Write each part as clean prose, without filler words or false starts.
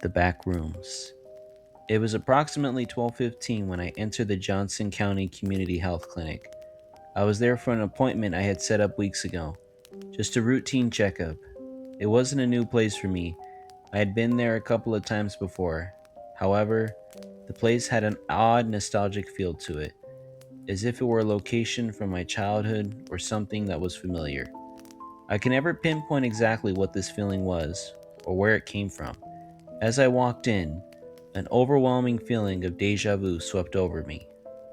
The Backrooms. It was approximately 12:15 when I entered the Johnson County Community Health Clinic. I was there for an appointment I had set up weeks ago, just a routine checkup. It wasn't a new place for me. I had been there a couple of times before. However, the place had an odd nostalgic feel to it, as if it were a location from my childhood or something that was familiar. I can never pinpoint exactly what this feeling was or where it came from. As I walked in, an overwhelming feeling of deja vu swept over me.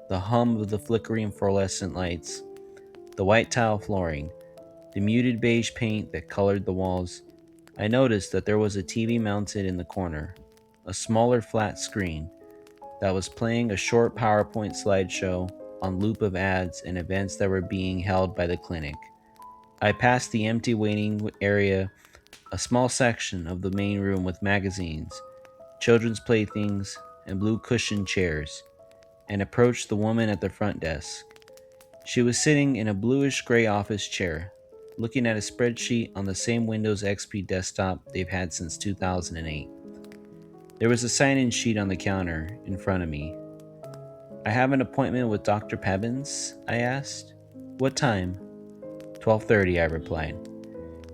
The hum of the flickering fluorescent lights, the white tile flooring, the muted beige paint that colored the walls. I noticed that there was a TV mounted in the corner, a smaller flat screen that was playing a short PowerPoint slideshow on loop of ads and events that were being held by the clinic. I passed the empty waiting area, a small section of the main room with magazines, children's playthings, and blue cushioned chairs, and approached the woman at the front desk. She was sitting in a bluish gray office chair, looking at a spreadsheet on the same Windows XP desktop they've had since 2008. There was a sign-in sheet on the counter in front of me. "I have an appointment with Dr. Pebbins?" I asked. "What time?" 12:30, I replied.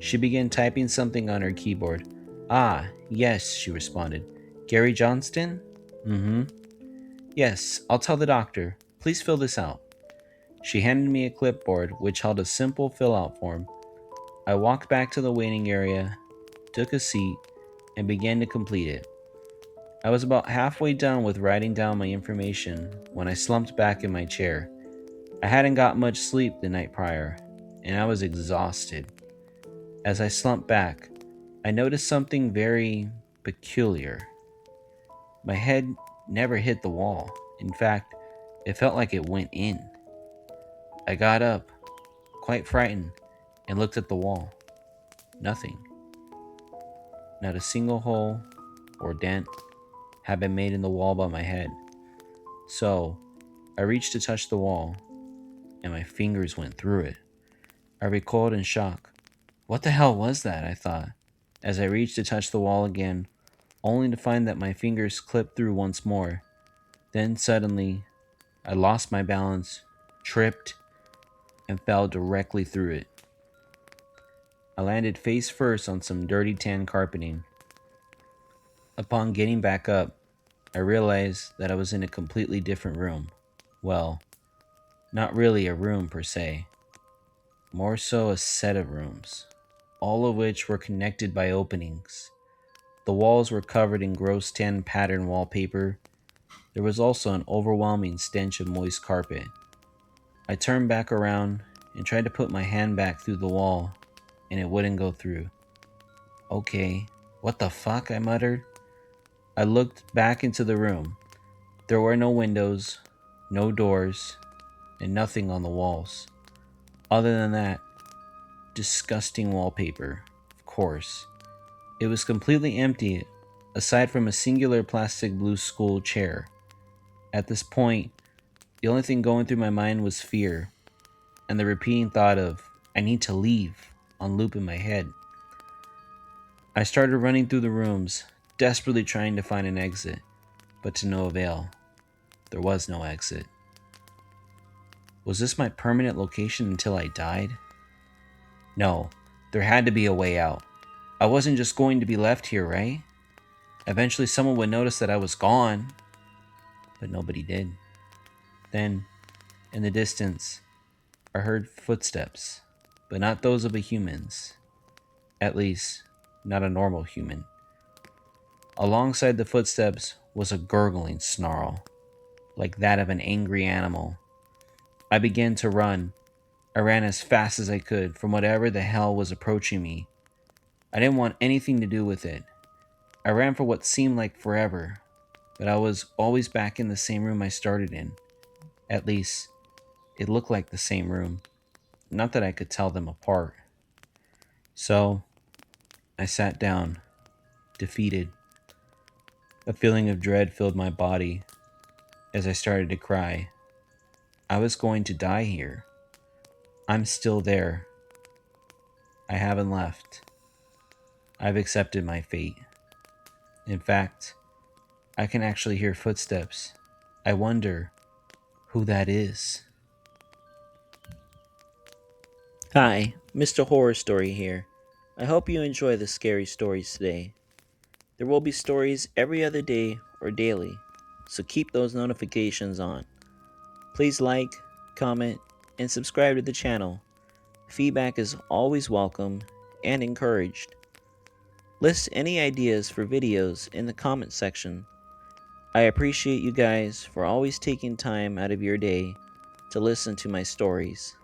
She began typing something on her keyboard. "Ah, yes," she responded. "Gary Johnston?" "Mm-hmm." "Yes, I'll tell the doctor. Please fill this out." She handed me a clipboard which held a simple fill-out form. I walked back to the waiting area, took a seat, and began to complete it. I was about halfway done with writing down my information when I slumped back in my chair. I hadn't got much sleep the night prior, and I was exhausted. As I slumped back, I noticed something very peculiar. My head never hit the wall. In fact, it felt like it went in. I got up, quite frightened, and looked at the wall. Nothing. Not a single hole or dent had been made in the wall by my head. So, I reached to touch the wall, and my fingers went through it. I recoiled in shock. What the hell was that? I thought, as I reached to touch the wall again, only to find that my fingers clipped through once more. Then suddenly, I lost my balance, tripped, and fell directly through it. I landed face first on some dirty tan carpeting. Upon getting back up, I realized that I was in a completely different room. Well, not really a room per se, more so a set of rooms, all of which were connected by openings. The walls were covered in gross tan pattern wallpaper. There was also an overwhelming stench of moist carpet. I turned back around and tried to put my hand back through the wall, and it wouldn't go through. "Okay, what the fuck?" I muttered. I looked back into the room. There were no windows, no doors, and nothing on the walls. Other than that, disgusting wallpaper, of course. It was completely empty, aside from a singular plastic blue school chair. At this point, the only thing going through my mind was fear, and the repeating thought of, "I need to leave," on loop in my head. I started running through the rooms, desperately trying to find an exit, but to no avail. There was no exit. Was this my permanent location until I died? No, there had to be a way out. I wasn't just going to be left here, right? Eventually someone would notice that I was gone, but nobody did. Then, in the distance, I heard footsteps, but not those of a human's. At least, not a normal human. Alongside the footsteps was a gurgling snarl, like that of an angry animal. I began to run. I ran as fast as I could from whatever the hell was approaching me. I didn't want anything to do with it. I ran for what seemed like forever, but I was always back in the same room I started in. At least, it looked like the same room. Not that I could tell them apart. So, I sat down, defeated. A feeling of dread filled my body as I started to cry. I was going to die here. I'm still there. I haven't left. I've accepted my fate. In fact, I can actually hear footsteps. I wonder who that is. Hi, Mr. Horror Story here. I hope you enjoy the scary stories today. There will be stories every other day or daily, so keep those notifications on. Please like, comment, and subscribe to the channel. Feedback is always welcome and encouraged. List any ideas for videos in the comment section. I appreciate you guys for always taking time out of your day to listen to my stories.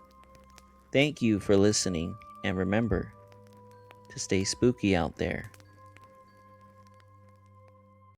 Thank you for listening, and remember to stay spooky out there.